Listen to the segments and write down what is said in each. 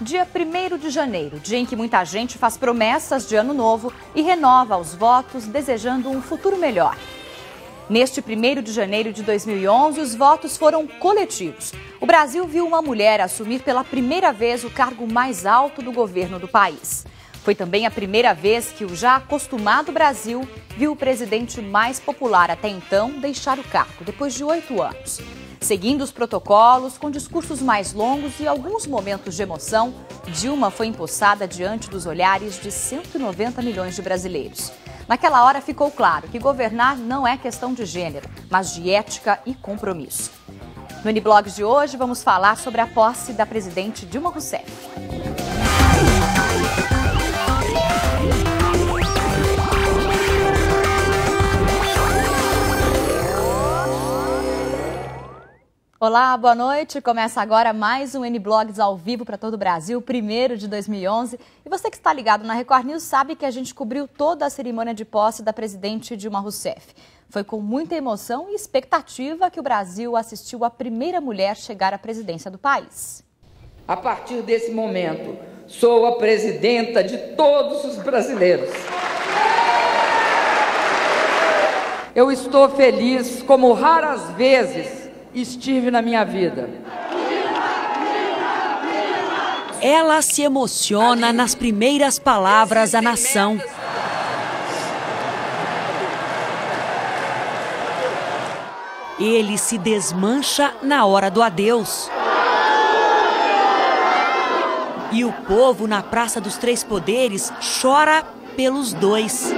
Dia 1º de janeiro, dia em que muita gente faz promessas de ano novo e renova os votos desejando um futuro melhor. Neste 1º de janeiro de 2011, os votos foram coletivos. O Brasil viu uma mulher assumir pela primeira vez o cargo mais alto do governo do país. Foi também a primeira vez que o já acostumado Brasil viu o presidente mais popular até então deixar o cargo, depois de 8 anos. Seguindo os protocolos, com discursos mais longos e alguns momentos de emoção, Dilma foi empossada diante dos olhares de 190 milhões de brasileiros. Naquela hora ficou claro que governar não é questão de gênero, mas de ética e compromisso. No Uniblog de hoje vamos falar sobre a posse da presidente Dilma Rousseff. Olá, boa noite. Começa agora mais um N-Blogs ao vivo para todo o Brasil, 1º de 2011. E você que está ligado na Record News sabe que a gente cobriu toda a cerimônia de posse da presidente Dilma Rousseff. Foi com muita emoção e expectativa que o Brasil assistiu a primeira mulher chegar à presidência do país. A partir desse momento, sou a presidenta de todos os brasileiros. Eu estou feliz como raras vezes estive na minha vida. Ela se emociona nas primeiras palavras à nação. Ele se desmancha na hora do adeus. E o povo na Praça dos Três Poderes chora pelos dois.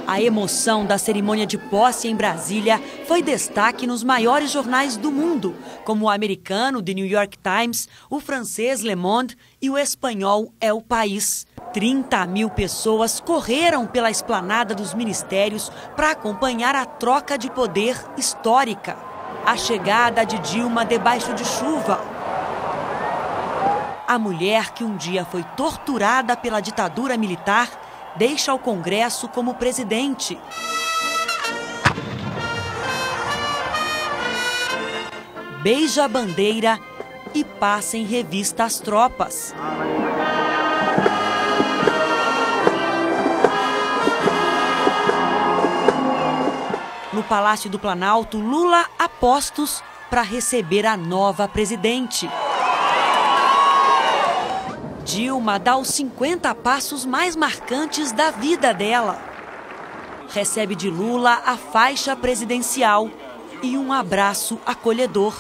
A emoção da cerimônia de posse em Brasília foi destaque nos maiores jornais do mundo, como o americano The New York Times, o francês Le Monde e o espanhol El País. 30 mil pessoas correram pela esplanada dos ministérios para acompanhar a troca de poder histórica. A chegada de Dilma debaixo de chuva. A mulher que um dia foi torturada pela ditadura militar deixa o Congresso como presidente. Beija a bandeira e passa em revista as tropas. No Palácio do Planalto, Lula a postos para receber a nova presidente. Dilma dá os 50 passos mais marcantes da vida dela. Recebe de Lula a faixa presidencial e um abraço acolhedor.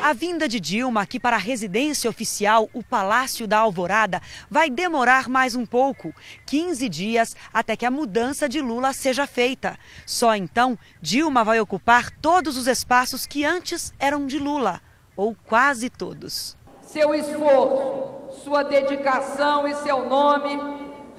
A vinda de Dilma aqui para a residência oficial, o Palácio da Alvorada, vai demorar mais um pouco, 15 dias até que a mudança de Lula seja feita. Só então, Dilma vai ocupar todos os espaços que antes eram de Lula, ou quase todos. Seu esforço, sua dedicação e seu nome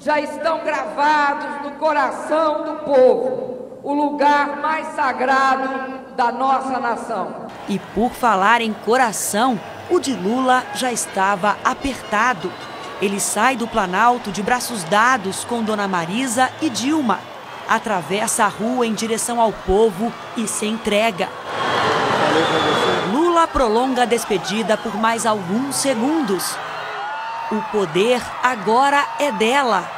já estão gravados no coração do povo, o lugar mais sagrado da nossa nação. E por falar em coração, o de Lula já estava apertado. Ele sai do Planalto de braços dados com Dona Marisa e Dilma. Atravessa a rua em direção ao povo e se entrega. Lula prolonga a despedida por mais alguns segundos. O poder agora é dela.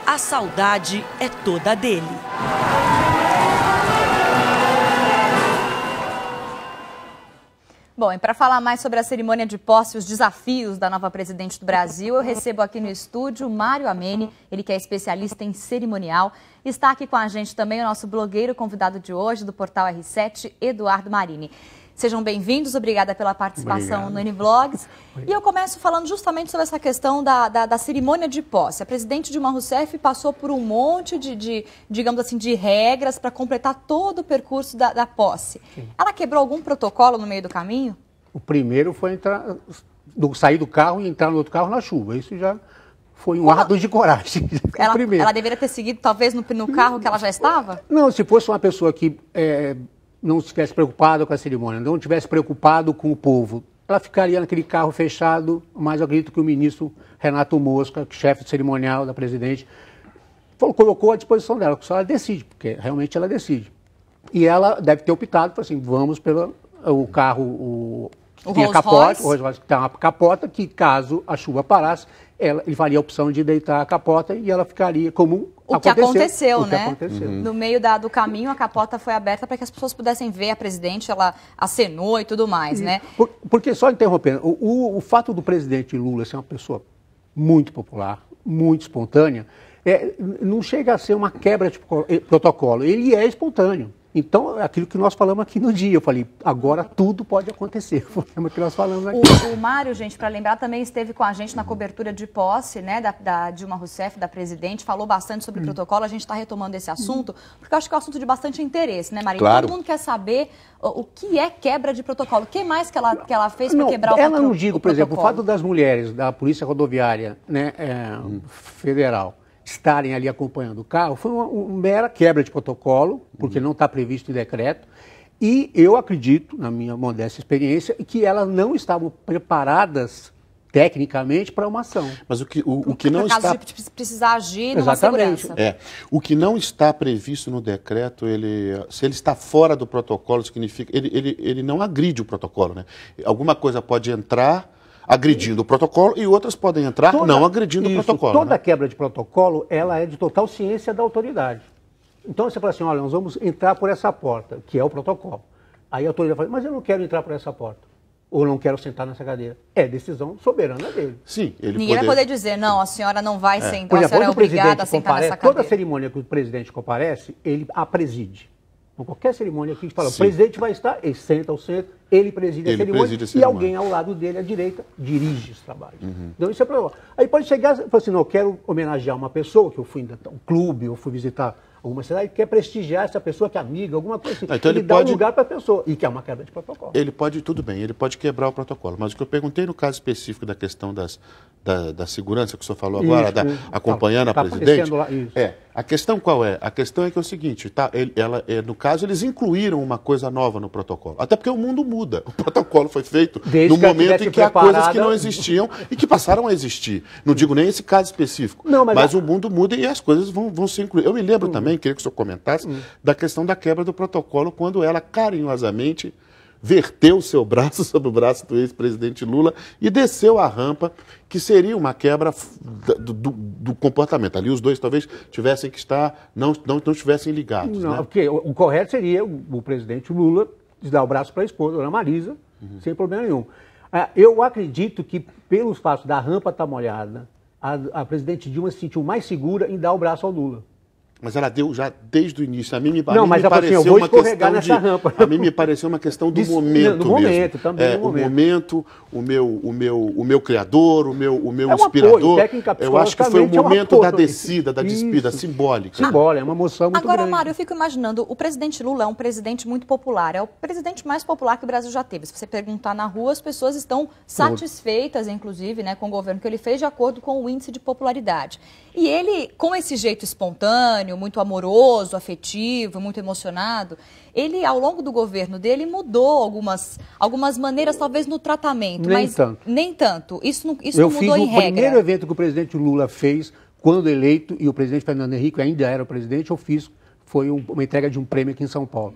A saudade é toda dele. Bom, e para falar mais sobre a cerimônia de posse e os desafios da nova presidente do Brasil, eu recebo aqui no estúdio Mário Ameni, ele que é especialista em cerimonial. Está aqui com a gente também o nosso blogueiro convidado de hoje, do Portal R7, Eduardo Marini. Sejam bem-vindos, obrigada pela participação no N-Blogs. E eu começo falando justamente sobre essa questão da cerimônia de posse. A presidente Dilma Rousseff passou por um monte digamos assim, de regras para completar todo o percurso da posse. Sim. Ela quebrou algum protocolo no meio do caminho? O primeiro foi sair do carro e entrar no outro carro na chuva. Isso já foi um ato de coragem. Ela deveria ter seguido talvez no carro que ela já estava? Não, se fosse uma pessoa que não estivesse preocupado com a cerimônia, não estivesse preocupado com o povo, ela ficaria naquele carro fechado, mas eu acredito que o ministro Renato Mosca, chefe de cerimonial da presidente, colocou à disposição dela, que só ela decide, porque realmente ela decide. E ela deve ter optado, falou assim, vamos pelo o carro, tinha capote, o Rolls Royce que tem uma capota, que caso a chuva parasse, ele faria a opção de deitar a capota e ela ficaria como o que aconteceu, né? Aconteceu. No meio do caminho, a capota foi aberta para que as pessoas pudessem ver a presidente, ela acenou e tudo mais, né? Porque, só interrompendo, o fato do presidente Lula ser uma pessoa muito popular, muito espontânea, não chega a ser uma quebra de protocolo, ele é espontâneo. Então, é aquilo que nós falamos aqui no dia, eu falei, agora tudo pode acontecer, foi o que nós falamos aqui. O Mário, gente, para lembrar, também esteve com a gente na cobertura de posse, né, da Dilma Rousseff, da presidente, falou bastante sobre protocolo, a gente está retomando esse assunto, porque eu acho que é um assunto de bastante interesse, né, Maria? Claro. Todo mundo quer saber o que é quebra de protocolo, o que mais que ela fez para quebrar o protocolo? Ela não digo, por exemplo, o fato das mulheres da Polícia Rodoviária, né, Federal, estarem ali acompanhando o carro, foi uma mera quebra de protocolo, porque não está previsto em decreto, e eu acredito, na minha modesta experiência, que elas não estavam preparadas tecnicamente para uma ação. Mas o que não está... de precisar agir numa segurança. O que não está previsto no decreto, se ele está fora do protocolo, significa... Ele não agride o protocolo, né? Alguma coisa pode entrar agredindo o protocolo e outras podem entrar não agredindo o protocolo. Toda quebra de protocolo, ela é de total ciência da autoridade. Então você fala assim, olha, nós vamos entrar por essa porta, que é o protocolo. Aí a autoridade fala, mas eu não quero entrar por essa porta. Ou não quero sentar nessa cadeira. É decisão soberana dele. Sim, Ninguém vai poder dizer, não, a senhora não vai sentar, a senhora é obrigada a sentar nessa cadeira. Toda cerimônia que o presidente comparece, ele a preside. Então, qualquer cerimônia que a gente fala, o presidente vai estar, ele senta ao centro, ele preside a cerimônia e alguém ao lado dele, à direita, dirige os trabalhos. Então isso é problema. Aí pode chegar e falar assim, não, eu quero homenagear uma pessoa, que eu fui em um clube, eu fui visitar alguma cidade, quer prestigiar essa pessoa que é amiga, alguma coisa assim. Então ele dá um lugar para a pessoa, e que é uma quebra de protocolo. Ele pode, tudo bem, ele pode quebrar o protocolo, mas o que eu perguntei no caso específico da questão da segurança que o senhor falou agora, acompanhando a presidente, lá, a questão qual é? A questão é que é o seguinte, tá? No caso, eles incluíram uma coisa nova no protocolo, até porque o mundo muda. O protocolo foi feito no momento em que há coisas que não existiam e que passaram a existir. Não digo nem esse caso específico, mas o mundo muda e as coisas vão se incluir. Eu me lembro também, queria que o senhor comentasse, da questão da quebra do protocolo, quando ela carinhosamente verteu o seu braço sobre o braço do ex-presidente Lula e desceu a rampa, que seria uma quebra do comportamento. Ali os dois talvez tivessem que estar, não estivessem ligados. Não, né? porque o correto seria o presidente Lula dar o braço para a esposa, a Ana Marisa, sem problema nenhum. Eu acredito que, pelo fato da rampa estar molhada, a presidente Dilma se sentiu mais segura em dar o braço ao Lula. Mas ela deu já desde o início. A mim me pareceu uma questão nessa rampa. A mim me pareceu uma questão do momento mesmo. Momento, também o momento, o meu criador, o meu inspirador. Eu acho que foi o momento da descida, da despida simbólica. Simbólica, é uma emoção muito grande. Agora, Mário, eu fico imaginando, o presidente Lula é um presidente muito popular, é o presidente mais popular que o Brasil já teve. Se você perguntar na rua, as pessoas estão satisfeitas, inclusive, né, com o governo que ele fez, de acordo com o índice de popularidade. E ele, com esse jeito espontâneo, muito amoroso, afetivo, muito emocionado, ele, ao longo do governo dele, mudou algumas maneiras, talvez no tratamento, nem tanto. Isso não mudou em regra. O primeiro evento que o presidente Lula fez, quando eleito, e o presidente Fernando Henrique ainda era o presidente, foi uma entrega de um prêmio aqui em São Paulo.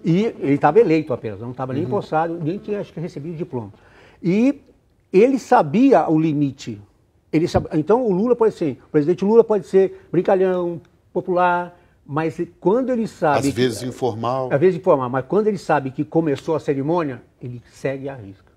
E ele estava eleito apenas, não estava nem empossado, nem tinha, acho que, recebido diploma. E ele sabia o limite. Então, o presidente Lula pode ser brincalhão, popular, mas quando ele sabe... Às vezes informal. Às vezes informal, mas quando ele sabe que começou a cerimônia, ele segue à risca.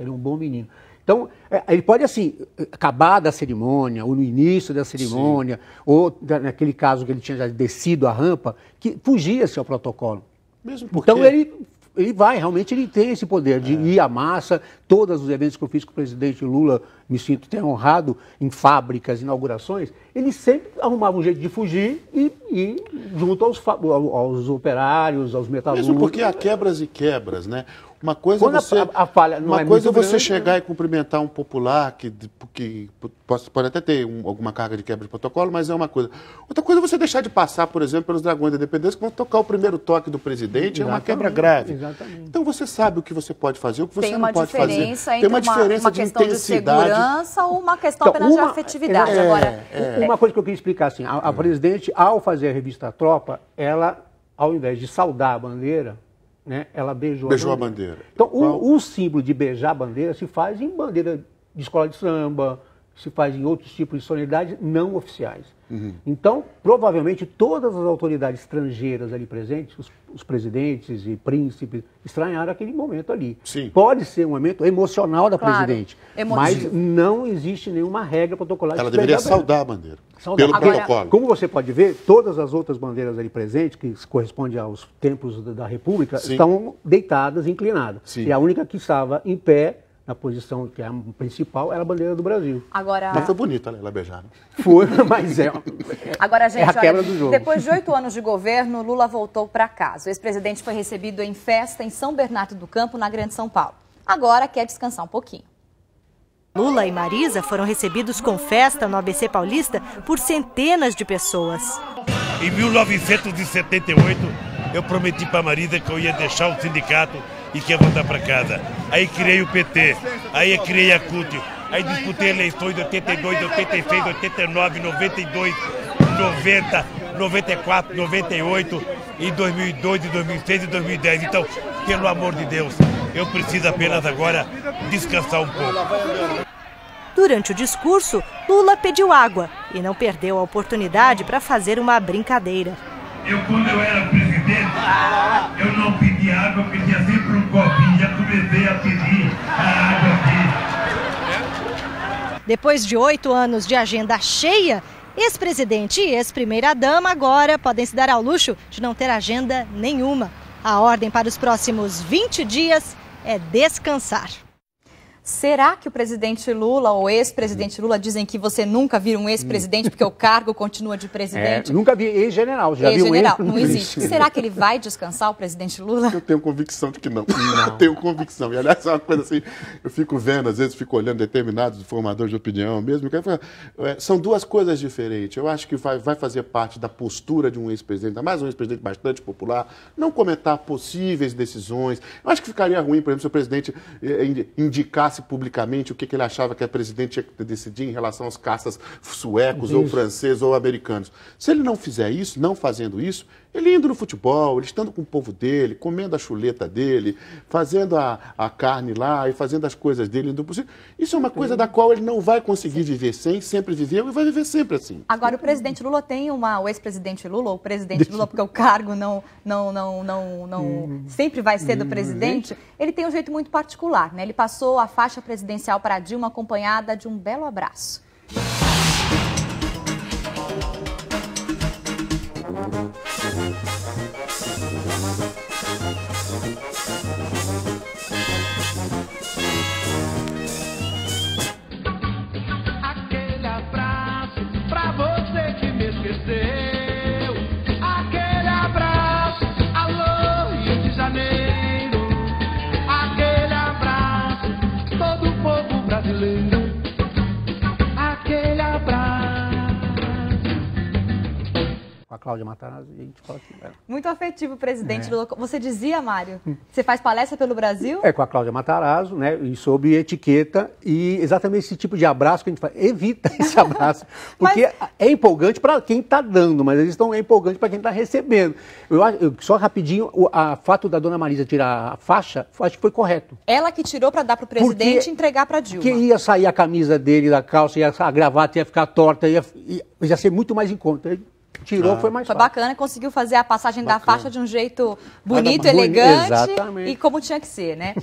Ele é um bom menino. Então, ele pode, assim, acabar da cerimônia, ou no início da cerimônia, ou naquele caso que ele tinha já descido a rampa, que fugia-se ao protocolo. Mesmo porque... Então, realmente ele tem esse poder de ir à massa. Todos os eventos que eu fiz com o presidente Lula, me sinto até honrado, em fábricas, inaugurações, ele sempre arrumava um jeito de fugir e ir junto aos operários, aos metalúrgicos. Mesmo porque há quebras e quebras, né? Uma coisa Quando você, a falha não uma é coisa muito você grande, chegar e cumprimentar um popular que pode até ter alguma carga de quebra de protocolo, mas é uma coisa. Outra coisa é você deixar de passar, por exemplo, pelos Dragões da Independência, que vão tocar o primeiro toque do presidente, é uma quebra grave. Exatamente. Então você sabe o que você pode fazer, o que você não pode fazer. Tem uma diferença entre uma questão de segurança ou uma questão apenas de afetividade. Agora, uma coisa que eu queria explicar assim, a presidente, ao fazer a revista Tropa, ela, ao invés de saudar a bandeira, né, ela beijou a bandeira. Então, o símbolo de beijar a bandeira se faz em bandeira de escola de samba, se faz em outros tipos de solenidades não oficiais. Então, provavelmente, todas as autoridades estrangeiras ali presentes, os presidentes e príncipes, estranharam aquele momento ali. Sim. Pode ser um momento emocional da presidente, mas não existe nenhuma regra protocolar. Ela deveria saudar a bandeira, pelo protocolo. Como você pode ver, todas as outras bandeiras ali presentes, que correspondem aos tempos da República, estão deitadas, inclinadas. Sim. E a única que estava em pé, na posição que é a principal, era a bandeira do Brasil. Agora... Mas foi bonita, né, ela beijar. Foi, mas Agora, gente, a quebra do jogo. Depois de 8 anos de governo, Lula voltou para casa. O ex-presidente foi recebido em festa em São Bernardo do Campo, na Grande São Paulo. Agora quer descansar um pouquinho. Lula e Marisa foram recebidos com festa no ABC Paulista por centenas de pessoas. Em 1978, eu prometi para Marisa que eu ia deixar o sindicato e que ia voltar para casa. Aí criei o PT, aí criei a CUT, aí disputei eleições de 82, 86, 89, 92, 90, 94, 98, em 2002, 2006 e 2010. Então, pelo amor de Deus, eu preciso apenas agora descansar um pouco. Durante o discurso, Lula pediu água e não perdeu a oportunidade para fazer uma brincadeira. Quando eu era presidente, eu não pedia água, eu pedia sempre um copinho. Já comecei a pedir a água aqui. Depois de 8 anos de agenda cheia, ex-presidente e ex-primeira-dama agora podem se dar ao luxo de não ter agenda nenhuma. A ordem para os próximos 20 dias é descansar. Será que o presidente Lula ou ex-presidente Lula dizem que você nunca vira um ex-presidente porque o cargo continua de presidente? Nunca vi ex-general, já vi um ex-general. Não existe. Será que ele vai descansar, o presidente Lula? Eu tenho convicção de que não. Eu tenho convicção. E, aliás, é uma coisa assim, eu fico vendo, às vezes fico olhando determinados formadores de opinião mesmo. São duas coisas diferentes. Eu acho que vai fazer parte da postura de um ex-presidente, ainda mais um ex-presidente bastante popular, não comentar possíveis decisões. Eu acho que ficaria ruim, por exemplo, se o presidente indicasse publicamente o que ele achava que a presidente tinha que decidir em relação aos caças suecos ou franceses ou americanos. Se ele não fizer isso, não fazendo isso, ele indo no futebol, ele estando com o povo dele, comendo a chuleta dele, fazendo a carne lá e fazendo as coisas dele, indo possível. Isso é uma coisa da qual ele não vai conseguir viver sem, sempre viveu e vai viver sempre assim. Agora, o presidente Lula tem o ex-presidente Lula, ou o presidente Lula, porque o cargo não sempre vai ser do presidente, ele tem um jeito muito particular, né? Ele passou a faixa presidencial para Dilma acompanhada de um belo abraço. Aquele abraço pra você que me esqueceu. Aquele abraço, alô, Rio de Janeiro. Aquele abraço, todo o povo brasileiro. Aquele abraço. Com a Cláudia Matarazzo, a gente fala assim. Muito afetivo, presidente Lula. Você dizia, Mário, você faz palestra pelo Brasil? Com a Cláudia Matarazzo, né? E sobre etiqueta e exatamente esse tipo de abraço que a gente faz. Evita esse abraço. Porque é empolgante para quem está dando, mas eles estão empolgantes para quem está recebendo. Só rapidinho, o fato da dona Marisa tirar a faixa, acho que foi correto. Ela que tirou para dar para o presidente e entregar para Dilma. Porque ia sair a camisa dele da calça, a gravata ia ficar torta, ia ser muito mais em conta. Tirou, foi mais fácil. Foi bacana, conseguiu fazer a passagem da faixa de um jeito bonito, elegante e como tinha que ser, né?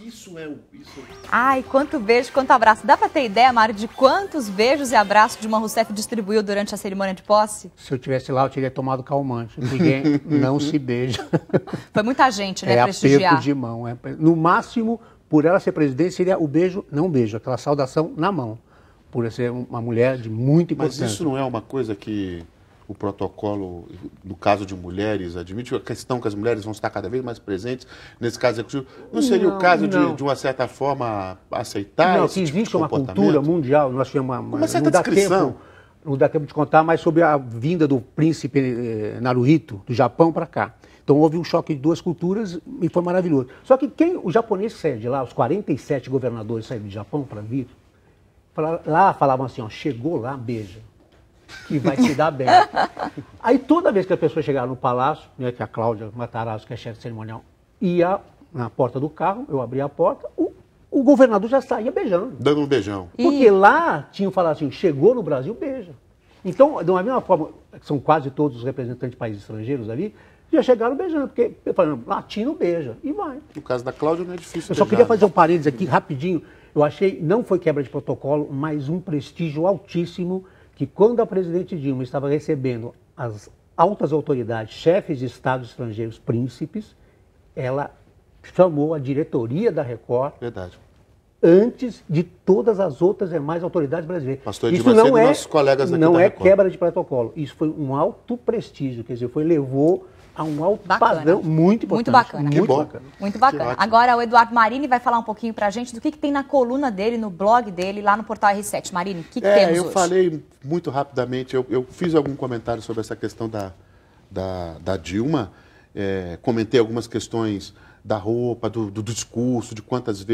Isso Isso é o... Ai, quanto beijo, quanto abraço. Dá pra ter ideia, Mário, de quantos beijos e abraços Dilma Rousseff distribuiu durante a cerimônia de posse? Se eu estivesse lá, eu teria tomado calmante, porque não se beija. Foi muita gente, né, é prestigiar. Aperto de mão. No máximo, por ela ser presidente, seria o beijo, não beijo, aquela saudação na mão, por ser uma mulher de muita importância. Mas isso não é uma coisa que o protocolo, no caso de mulheres, admite a questão que as mulheres vão estar cada vez mais presentes nesse caso executivo? Não seria o caso de uma certa forma, aceitar não, esse que tipo existe de uma cultura mundial, nós tínhamos uma certa descrição. Não dá tempo de contar mais sobre a vinda do príncipe Naruhito, do Japão, para cá. Então houve um choque de duas culturas e foi maravilhoso. Só que o japonês que saiu de lá, os 47 governadores saíram do Japão para vir, falavam assim, ó, chegou lá, beija, que vai te dar bem. Aí toda vez que a pessoa chegava no palácio, né, que a Cláudia Matarazzo, que é chefe cerimonial, ia na porta do carro, eu abria a porta, o governador já saía beijando. Dando um beijão. Porque lá tinham falado assim, chegou no Brasil, beija. Então, de uma mesma forma, são quase todos os representantes de países estrangeiros ali, já chegaram beijando, porque falando, latino beija, e vai. No caso da Cláudia não é difícil. Eu só queria fazer um parênteses aqui, rapidinho. Eu achei, não foi quebra de protocolo, mas um prestígio altíssimo, que quando a presidente Dilma estava recebendo as altas autoridades, chefes de estados estrangeiros, príncipes, ela chamou a diretoria da Record. Verdade. Antes de todas as outras demais autoridades brasileiras. Pastor Edmar, isso não é, nossos colegas aqui não da é Record. Quebra de protocolo. Isso foi um alto prestígio, quer dizer, levou a um alto padrão muito importante. Muito bacana. Muito bacana. Muito bacana. Agora o Eduardo Marini vai falar um pouquinho pra gente do que tem na coluna dele, no blog dele, lá no portal R7. Marini, o que temos eu hoje? falei muito rapidamente, eu fiz algum comentário sobre essa questão da Dilma, comentei algumas questões da roupa, do discurso, de quantos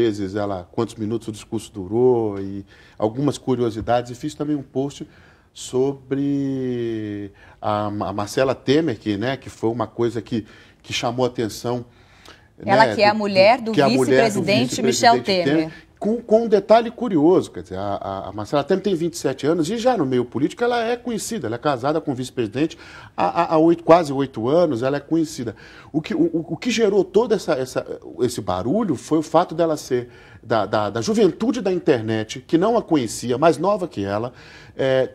minutos o discurso durou, e algumas curiosidades, e fiz também um post sobre a Marcela Temer, que foi uma coisa que chamou a atenção. Ela que é a mulher do vice-presidente Michel Temer. Com um detalhe curioso, quer dizer, a Marcela Temer tem 27 anos e já no meio político ela é conhecida, ela é casada com o vice-presidente há quase 8 anos, ela é conhecida. O que gerou todo esse barulho foi o fato dela ser da juventude da internet, que não a conhecia, mais nova que ela,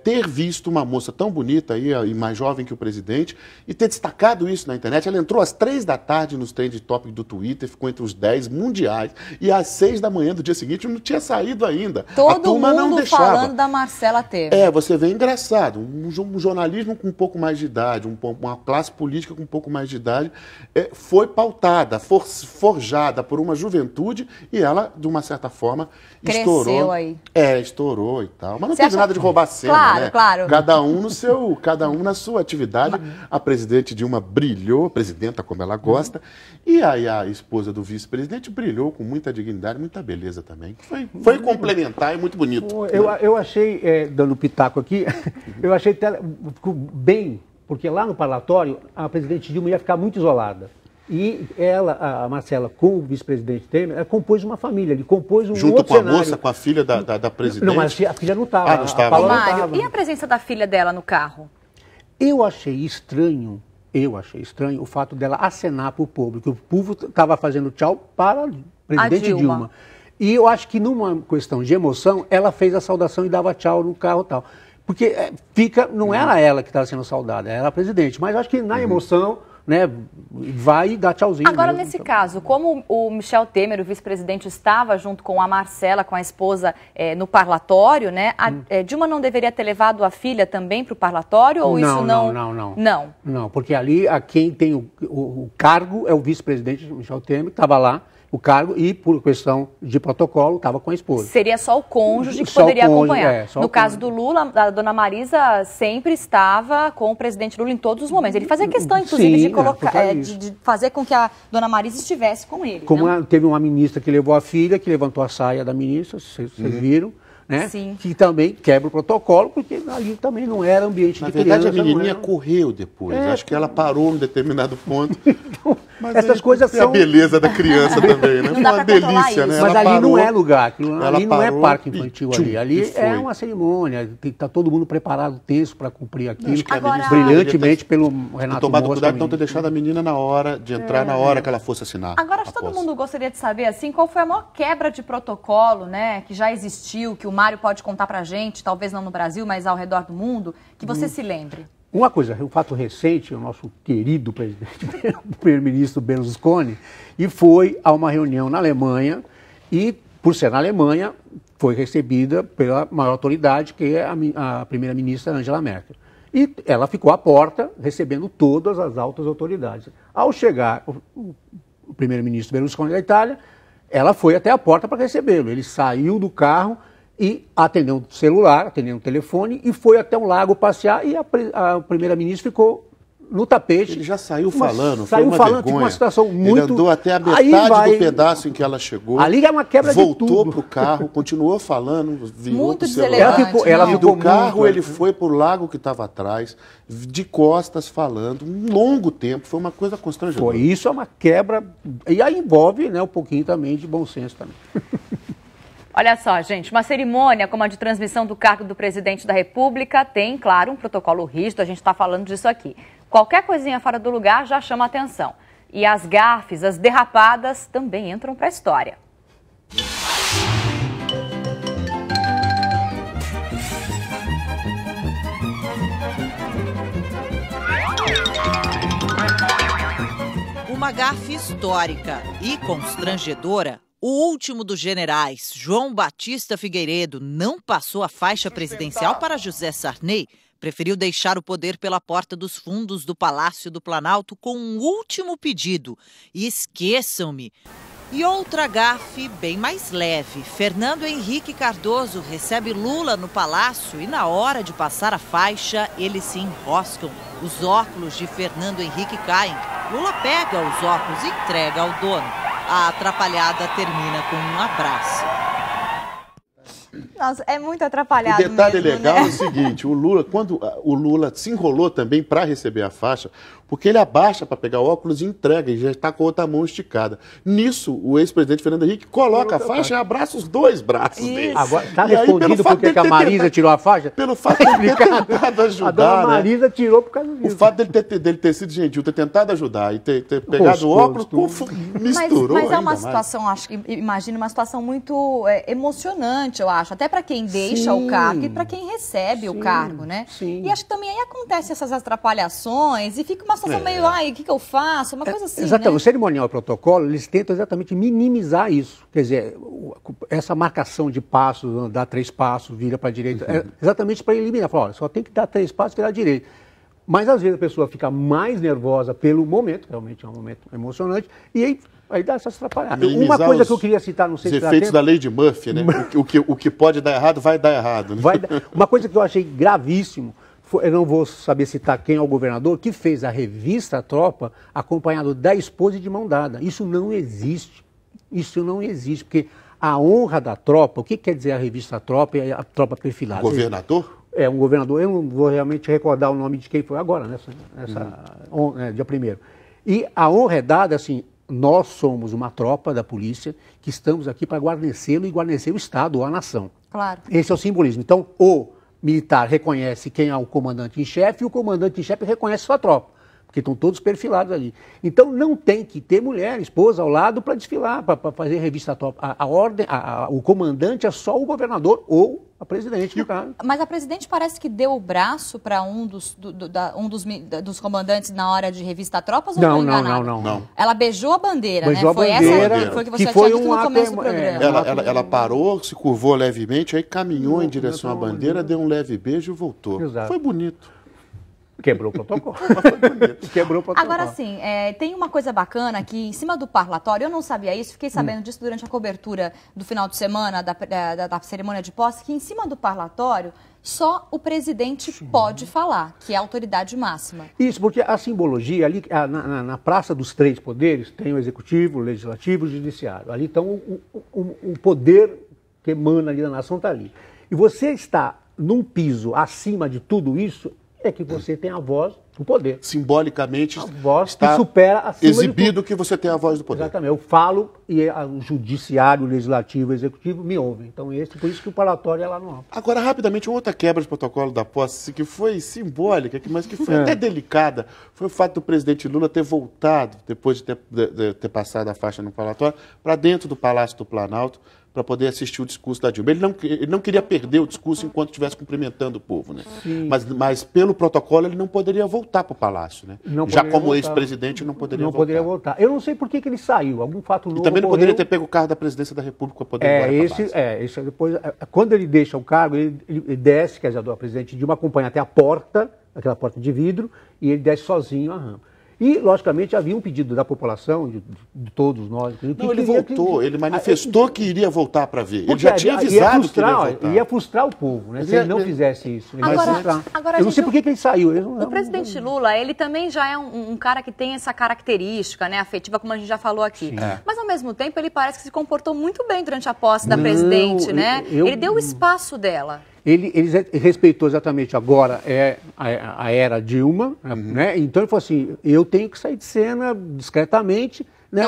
ter visto uma moça tão bonita e mais jovem que o presidente e ter destacado isso na internet. Ela entrou às 3 da tarde nos trend topics do Twitter, ficou entre os 10 mundiais e às 6 da manhã do dia seguinte não tinha saído ainda. Todo a turma mundo não deixava. Falando da Marcela Temer. Você vê engraçado, um jornalismo com um pouco mais de idade, uma classe política com um pouco mais de idade, foi pautada, forjada por uma juventude e ela, de uma certa forma, cresceu aí. Estourou e tal. Mas não teve nada de roubar cena, claro, né? Claro. Cada um na sua atividade. A presidente Dilma brilhou, a presidenta como ela gosta, e aí a esposa do vice-presidente brilhou com muita dignidade, muita beleza também. Foi complementar e muito bonito. Eu achei, dando pitaco aqui, eu achei bem, porque lá no parlatório a presidente Dilma ia ficar muito isolada. E ela, a Marcela, com o vice-presidente Temer, ela compôs uma família, ele compôs um junto outro com a cenário. moça, com a filha da presidente? Não, mas a filha não estava. Não estava. Mário, e a presença da filha dela no carro? Eu achei estranho o fato dela acenar para o povo, que o povo estava fazendo tchau para o presidente Dilma. E eu acho que numa questão de emoção, ela fez a saudação e dava tchau no carro e tal. Porque não era ela que estava sendo saudada, era a presidente. Mas eu acho que na emoção, né, vai e dá tchauzinho. Agora, mesmo, nesse caso, como o Michel Temer, o vice-presidente, estava junto com a Marcela, com a esposa, no parlatório, né? Dilma não deveria ter levado a filha também para o parlatório? Ou isso não? Não, porque ali quem tem o cargo é o vice-presidente Michel Temer, que estava lá, o cargo, e por questão de protocolo, estava com a esposa. Seria só o cônjuge que poderia acompanhar. No caso do Lula, a dona Marisa sempre estava com o presidente Lula em todos os momentos. Ele fazia questão, inclusive, de colocar, de fazer com que a dona Marisa estivesse com ele. Como teve uma ministra que levou a filha, que levantou a saia da ministra, vocês viram, né? Sim. Que também quebra o protocolo, porque ali também não era ambiente de criança. Na verdade, a menininha correu depois. Acho que ela parou em determinado ponto. Mas essas coisas tem são... a beleza da criança também, né? Não dá Uma pra controlar delícia, né? isso. Mas Ela ali parou, não é lugar, ali não é parou parque e infantil tchum, ali. Ali e foi. é uma cerimônia, está todo mundo preparado, tenso para cumprir aquilo, Acho que a Agora- brilhantemente pelo Ter Renato tomado Mosca. cuidado de não ter deixado a menina na hora, de entrar na hora que ela fosse assinar. Agora, acho que todo mundo gostaria de saber, assim, qual foi a maior quebra de protocolo, né, que já existiu, que o Mário pode contar pra gente, talvez não no Brasil, mas ao redor do mundo, que você se lembre. Uma coisa, um fato recente, o nosso querido presidente, o primeiro-ministro Berlusconi, e foi a uma reunião na Alemanha e, por ser na Alemanha, foi recebida pela maior autoridade, que é a primeira-ministra Angela Merkel. E ela ficou à porta, recebendo todas as altas autoridades. Ao chegar o primeiro-ministro Berlusconi da Itália, ela foi até a porta para recebê-lo. Ele saiu do carro e atendeu um celular, atendeu um telefone e foi até um lago passear e a primeira-ministra ficou no tapete. Ele já saiu falando, saiu foi uma falando, vergonha. tipo uma situação muito... Ele andou até a metade do pedaço em que ela chegou. Ali é uma quebra de tudo. Voltou pro carro, continuou falando, virou Muito pro celular. deselegante. Ela E ficou do carro muito... ele foi pro lago que estava atrás, de costas falando, um longo tempo, foi uma coisa constrangedora. Foi, isso é uma quebra, e aí envolve, né, um pouquinho também de bom senso também. Olha só, gente, uma cerimônia como a de transmissão do cargo do presidente da República tem, claro, um protocolo rígido, a gente está falando disso aqui. Qualquer coisinha fora do lugar já chama atenção. E as gafes, as derrapadas também entram para a história. Uma gafe histórica e constrangedora. O último dos generais, João Batista Figueiredo, não passou a faixa presidencial para José Sarney. Preferiu deixar o poder pela porta dos fundos do Palácio do Planalto com um último pedido: esqueçam-me. E outra gafe bem mais leve. Fernando Henrique Cardoso recebe Lula no Palácio e na hora de passar a faixa, eles se enroscam. Os óculos de Fernando Henrique caem. Lula pega os óculos e entrega ao dono. A atrapalhada termina com um abraço. Nossa, é muito atrapalhado O detalhe mesmo, legal né? é o seguinte, quando o Lula se enrolou também para receber a faixa, porque ele abaixa para pegar o óculos e entrega, e já está com a outra mão esticada. Nisso, o ex-presidente Fernando Henrique coloca a faixa e abraça os dois braços dele. Agora, está E aí, respondido por que a Marisa tirou a faixa? Pelo fato de ele ter tentado A ajudar, dona né? Marisa tirou por causa O disso. fato dele ter sido gentil, ter tentado ajudar e ter pegado o óculos, misturou Mas é uma ainda situação, acho que, imagino, uma situação muito emocionante, eu acho. Até para quem deixa o cargo e para quem recebe o cargo, né? Sim. E acho que também aí acontecem essas atrapalhações e fica uma situação meio, ai, o que eu faço? Uma coisa assim, Exatamente. né? O cerimonial e o protocolo, eles tentam exatamente minimizar isso. Quer dizer, essa marcação de passos, dar 3 passos, vira para a direita, é exatamente para eliminar. Falar, olha, só tem que dar 3 passos e virar à direita. Mas às vezes a pessoa fica mais nervosa pelo momento, realmente é um momento emocionante, e aí dá essas atrapalhadas. Uma coisa que eu queria citar, não sei os se dá efeitos tempo, da lei de Murphy, né? O que pode dar errado, vai dar errado. Né? Uma coisa que eu achei gravíssimo, eu não vou saber citar quem é o governador, que fez a revista Tropa acompanhado da esposa e de mão dada. Isso não existe. Isso não existe, porque a honra da tropa, o que quer dizer a revista Tropa e a tropa perfilada? Governador? É, um governador, eu não vou realmente recordar o nome de quem foi agora, dia 1º. E a honra é dada assim, nós somos uma tropa da polícia que estamos aqui para guarnecê-lo e guarnecer o Estado ou a nação. Claro. Esse é o simbolismo. Então, o militar reconhece quem é o comandante em chefe e o comandante em chefe reconhece sua tropa, porque estão todos perfilados ali. Então, não tem que ter mulher, esposa ao lado para desfilar, para fazer revista tropa. A ordem, o comandante é só o governador ou a presidente, no caso. Mas a presidente parece que deu o braço para um dos comandantes na hora de revistar tropas ou Não, estou enganada? não. Ela beijou a bandeira, Beijou né? Foi a bandeira, essa foi que você que tinha foi dito um no começo ato, do programa. Ela parou, se curvou levemente, aí caminhou em direção à bandeira, deu um leve beijo e voltou. Exato. Foi bonito. Quebrou o protocolo. Quebrou o protocolo. Agora sim, tem uma coisa bacana que em cima do parlatório, eu não sabia isso, fiquei sabendo disso durante a cobertura do final de semana da cerimônia de posse, que em cima do parlatório só o presidente pode falar, que é a autoridade máxima. Isso, porque a simbologia ali, na Praça dos Três Poderes, tem o Executivo, o Legislativo e o Judiciário. Ali então o poder que emana ali da nação está ali. E você está num piso acima de tudo isso, é que você tem a voz O poder. Simbolicamente a voz está que supera acima exibido que você tem a voz do poder. Exatamente. Eu falo e o judiciário, o legislativo, o executivo me ouvem. Então, por isso que o parlatório é lá no alto. Agora, rapidamente, outra quebra de protocolo da posse, que foi simbólica, mas que foi até delicada, foi o fato do presidente Lula ter voltado, depois de ter passado a faixa no parlatório, para dentro do Palácio do Planalto, para poder assistir o discurso da Dilma. Ele não queria perder o discurso enquanto estivesse cumprimentando o povo, né? Mas pelo protocolo ele não poderia voltar para o Palácio, né? Já como ex-presidente não poderia voltar. Não poderia voltar. Eu não sei por que ele saiu, algum fato novo. E também não poderia ter pego o cargo da presidência da República para poder ir embora para depois, quando ele deixa o cargo, ele desce, quer dizer, o presidente Dilma acompanha até a porta, aquela porta de vidro, e ele desce sozinho a rampa. E, logicamente, havia um pedido da população, de todos nós. Ele voltou, ele manifestou que iria voltar para ver. Ele já tinha avisado que iria voltar. Ia frustrar o povo, né? Se ele não fizesse isso. Ele ia frustrar. Eu não sei por que ele saiu. O presidente Lula, ele também já é um cara que tem essa característica, né, afetiva, como a gente já falou aqui. Mas, ao mesmo tempo, ele parece que se comportou muito bem durante a posse da presidente, né? Ele deu o espaço dela. Ele respeitou exatamente, agora a era Dilma, né? Então ele falou assim, eu tenho que sair de cena discretamente, né?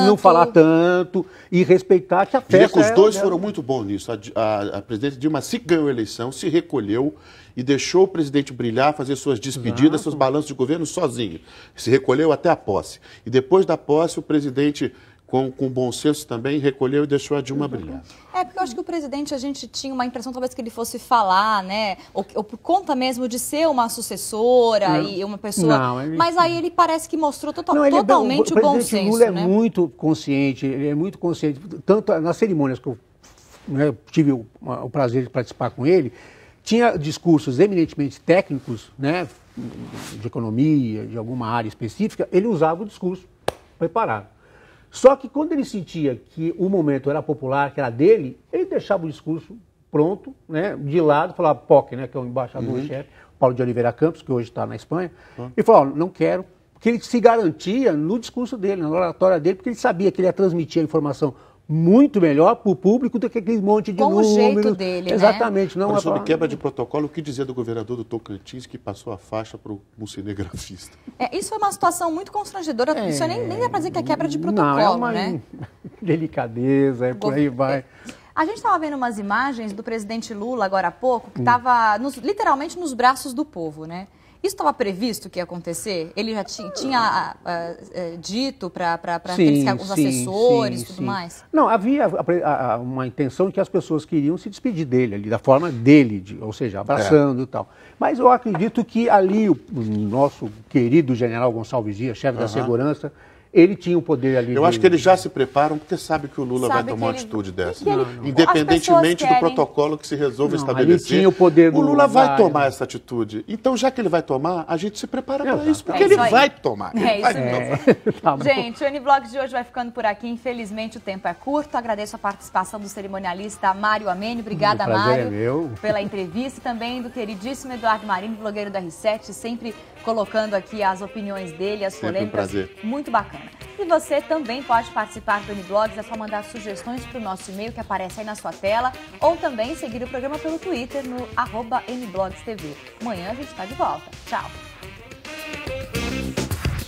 Não falar tanto e respeitar que a festa... Os dois foram muito bons nisso. A presidente Dilma se ganhou a eleição, se recolheu e deixou o presidente brilhar, fazer suas despedidas, seus balanços de governo sozinho. Se recolheu até a posse. E depois da posse, o presidente... Com bom senso também, recolheu e deixou a Dilma brilhar. Porque eu acho que o presidente, a gente tinha uma impressão, talvez, que ele fosse falar, né? Ou por conta mesmo de ser uma sucessora e uma pessoa... Mas aí ele parece que mostrou totalmente o bom senso. O presidente Lula é muito consciente, ele é muito consciente. Tanto nas cerimônias que eu tive o prazer de participar com ele, tinha discursos eminentemente técnicos, né? De economia, de alguma área específica, ele usava o discurso preparado. Só que quando ele sentia que o momento era popular, que era dele, ele deixava o discurso pronto, né, de lado, falava POC, né, que é o embaixador-chefe, Paulo de Oliveira Campos, que hoje está na Espanha, e falou, não quero, porque ele se garantia no discurso dele, na oratória dele, porque ele sabia que ele ia transmitir a informação muito melhor para o público do que aquele monte de números. Com o jeito dele, exatamente, né? Sobre quebra de protocolo, o que dizer do governador do Tocantins que passou a faixa para o cinegrafista? Isso é uma situação muito constrangedora, isso nem dá para dizer que é quebra de protocolo, é uma né? Delicadeza, por aí vai. A gente estava vendo umas imagens do presidente Lula agora há pouco, que estava literalmente nos braços do povo, né? Isso estava previsto que ia acontecer? Ele já tinha dito para os assessores e tudo mais? Não, havia uma intenção de que as pessoas queriam se despedir dele, ali, da forma dele, ou seja, abraçando e tal. Mas eu acredito que ali o nosso querido general Gonçalves Dias, chefe da segurança, ele tinha o poder ali. Eu acho que eles já se preparam porque sabe que o Lula vai tomar uma atitude dessa. Independentemente do protocolo que se resolva estabelecer, tinha o poder do Lula vai tomar essa atitude. Então, já que ele vai tomar, a gente se prepara para isso, porque ele vai tomar. Gente, o Univlog de hoje vai ficando por aqui. Infelizmente, o tempo é curto. Agradeço a participação do cerimonialista Mário Amênio. Obrigada, Mário, pela entrevista. E também do queridíssimo Eduardo Marini, blogueiro da R7, sempre colocando aqui as opiniões dele, as polêmicas. Muito bacana. E você também pode participar do Uniblogs, é só mandar sugestões para o nosso e-mail que aparece aí na sua tela, ou também seguir o programa pelo Twitter no @NBlogsTV. Amanhã a gente está de volta. Tchau!